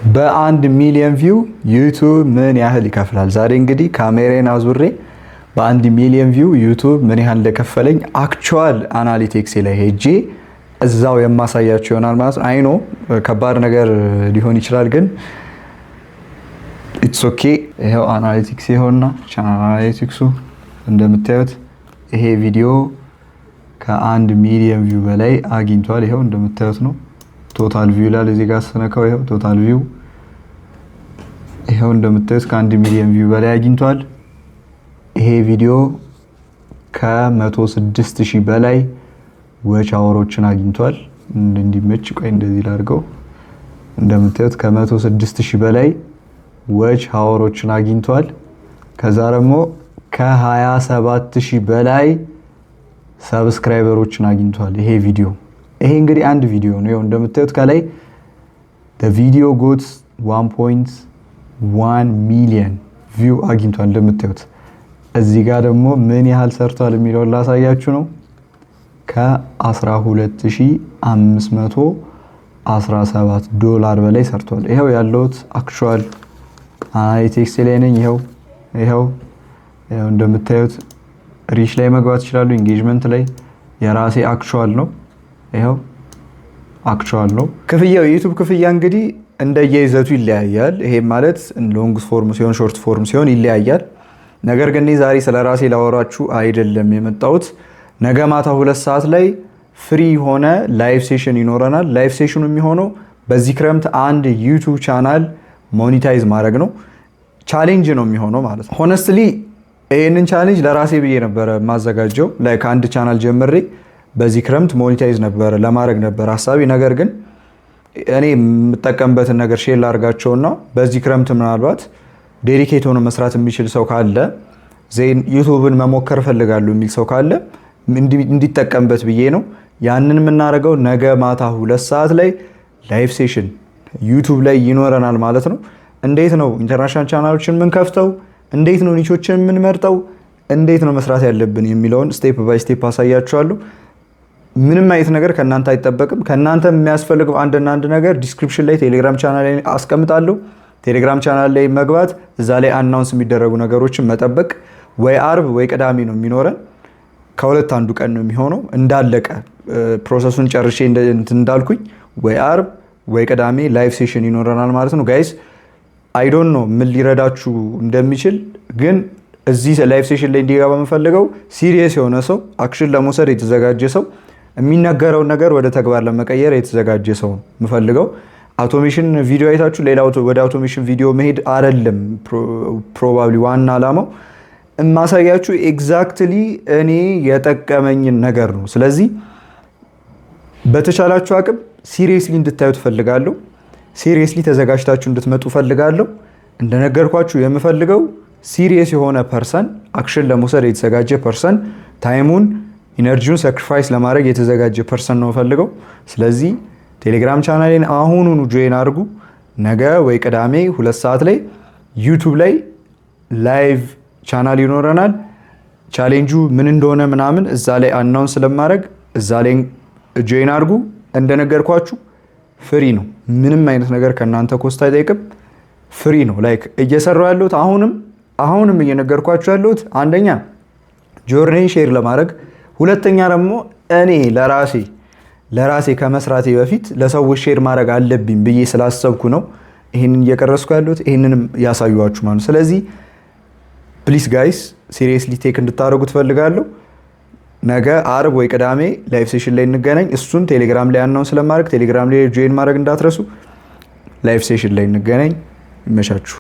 በ1 ሚሊዮን ቪው ዩቲዩብ ምን ያህል ይከፍላል? ዛሬ እንግዲህ ካሜራዬን አዙሬ በ1 ሚሊዮን ቪው ዩቲዩብ ምን ያህል እንደከፈለኝ አክቹዋል አናሊቲክስ ላይ ሄጄ እዛው የማሳያችሁ ይሆናል ማለት ነው። አይኖ ከባድ ነገር ሊሆን ይችላል ግን ኢትስ ኦኬ። ይሄው አናሊቲክስ ይሆንና ቻናል አናሊቲክሱ እንደምታዩት ይሄ ቪዲዮ ከ1 ሚሊዮን ቪው በላይ አግኝቷል። ይሄው እንደምታዩት ነው። ቶታል ቪው ላይ እዚህ ጋር ስነካው ይሄው ቶታል ቪው ይሄው እንደምታዩት ከ1 ሚሊዮን ቪው በላይ አግኝቷል። ይሄ ቪዲዮ ከ106,000 በላይ ወች አወሮችን አግኝቷል። እንዲመች ቆይ እንደዚህ ላድርገው። እንደምታዩት ከ106,000 በላይ ወች አወሮችን አግኝቷል። ከዛ ደግሞ ከ27,000 በላይ ሰብስክራይበሮችን አግኝቷል ይሄ ቪዲዮ። ይሄ እንግዲህ አንድ ቪዲዮ ነው። ይሄው እንደምታዩት ከላይ the video got 1.1 ሚሊዮን ቪው አግኝቷል እንደምታዩት። እዚህ ጋር ደግሞ ምን ያህል ሰርቷል የሚለውን ላሳያችሁ ነው። ከ12517 ዶላር በላይ ሰርቷል። ይሄው ያለውት አክቹዋል አናሊቲክስ ላይ ነኝ። ይሄው እንደምታዩት ሪች ላይ መግባት ይችላሉ። ኢንጌጅመንት ላይ የራሴ አክቹዋል ነው። ይሄው አክቹዋል ነው። ክፍያው የዩቲዩብ ክፍያ እንግዲህ እንደየይዘቱ ይለያያል። ይሄ ማለት ሎንግ ፎርም ሲሆን ሾርት ፎርም ሲሆን ይለያያል። ነገር ግን ዛሬ ስለራሴ ላወራችሁ አይደለም የመጣሁት። ነገ ማታ 2 ሰዓት ላይ ፍሪ ሆነ ላይቭ ሴሽን ይኖረናል። ላይቭ ሴሽኑ የሚሆነው በዚህ ክረምት አንድ ዩቲዩብ ቻናል ሞኔታይዝ ማድረግ ነው። ቻሌንጅ ነው የሚሆነው ማለት ነው። ሆነስትሊ ይሄንን ቻሌንጅ ለራሴ ብዬ ነበረ ማዘጋጀው። ላይክ አንድ ቻናል ጀምሬ በዚህ ክረምት ሞኔታይዝ ነበረ ለማድረግ ነበር ሐሳቢ። ነገር ግን እኔ የምጠቀምበትን ነገር ሼር ላድርጋቸውና በዚህ ክረምት ምናልባት ዴዲኬት ሆኖ መስራት የሚችል ሰው ካለ ዜን ዩቲዩብን መሞከር ፈልጋለሁ የሚል ሰው ካለ እንዲጠቀምበት ብዬ ነው። ያንን የምናደርገው ነገ ማታ 2 ሰዓት ላይ ላይቭ ሴሽን ዩቲዩብ ላይ ይኖረናል ማለት ነው። እንዴት ነው ኢንተርናሽናል ቻናሎችን የምንከፍተው፣ እንዴት ነው ኒቾችን የምንመርጠው፣ እንዴት ነው መስራት ያለብን የሚለውን ስቴፕ ባይ ስቴፕ አሳያችኋለሁ። ምንም አይነት ነገር ከናንተ አይጠበቅም። ከናንተ የሚያስፈልገው አንድና አንድ ነገር ዲስክሪፕሽን ላይ ቴሌግራም ቻናል ላይ አስቀምጣለሁ። ቴሌግራም ቻናል ላይ መግባት፣ እዛ ላይ አናውንስ የሚደረጉ ነገሮችን መጠበቅ። ወይ አርብ ወይ ቅዳሜ ነው የሚኖረን። ከሁለት አንዱ ቀን ነው የሚሆነው። እንዳለቀ ፕሮሰሱን ጨርሼ እንዳልኩኝ ወይ አርብ ወይ ቅዳሜ ላይቭ ሴሽን ይኖረናል ማለት ነው። ጋይስ አይ ዶንት ኖ ምን ሊረዳችሁ እንደሚችል ግን እዚህ ላይቭ ሴሽን ላይ እንዲገባ የምፈልገው ሲሪየስ የሆነ ሰው፣ አክሽን ለመውሰድ የተዘጋጀ ሰው፣ የሚነገረውን ነገር ወደ ተግባር ለመቀየር የተዘጋጀ ሰው ነው የምፈልገው። አውቶሜሽን ቪዲዮ አይታችሁ ሌላ ወደ አውቶሜሽን ቪዲዮ መሄድ አይደለም ፕሮባብሊ ዋና ዓላማው። የማሳያችሁ ኤግዛክትሊ እኔ የጠቀመኝን ነገር ነው። ስለዚህ በተቻላችሁ አቅም ሲሪየስሊ እንድታዩ ትፈልጋለሁ። ሲሪየስሊ ተዘጋጅታችሁ እንድትመጡ ፈልጋለሁ። እንደነገርኳችሁ የምፈልገው ሲሪየስ የሆነ ፐርሰን፣ አክሽን ለመውሰድ የተዘጋጀ ፐርሰን፣ ታይሙን ኢነርጂውን ሳክሪፋይስ ለማድረግ የተዘጋጀ ፐርሰን ነው ፈልገው። ስለዚህ ቴሌግራም ቻናሌን አሁኑኑ ጆይን አድርጉ። ነገ ወይ ቅዳሜ 2 ሰዓት ላይ ዩቲዩብ ላይ ላይቭ ቻናል ይኖረናል። ቻሌንጁ ምን እንደሆነ ምናምን እዛ ላይ አናውንስ ስለማድረግ እዛ ላይ ጆይን አድርጉ። እንደነገርኳችሁ ፍሪ ነው። ምንም አይነት ነገር ከናንተ ኮስት አይጠይቅም። ፍሪ ነው። ላይክ እየሰራው ያለሁት አሁንም እየነገርኳችሁ ያለሁት አንደኛ ጆርኒ ሼር ለማድረግ፣ ሁለተኛ ደግሞ እኔ ለራሴ ከመስራቴ በፊት ለሰዎች ሼር ማድረግ አለብኝ ብዬ ስላሰብኩ ነው ይሄንን እየቀረስኩ ያለሁት፣ ይሄንንም ያሳዩዋችሁ ማለት ነው። ስለዚህ ፕሊስ ጋይስ ሲሪየስሊ ቴክ እንድታደርጉ ትፈልጋለሁ። ነገ አርብ ወይ ቅዳሜ ላይቭ ሴሽን ላይ እንገናኝ። እሱን ቴሌግራም ላይ አናውንስ ስለማድረግ ቴሌግራም ላይ ጆይን ማድረግ እንዳትረሱ። ላይቭ ሴሽን ላይ እንገናኝ። ይመቻችሁ።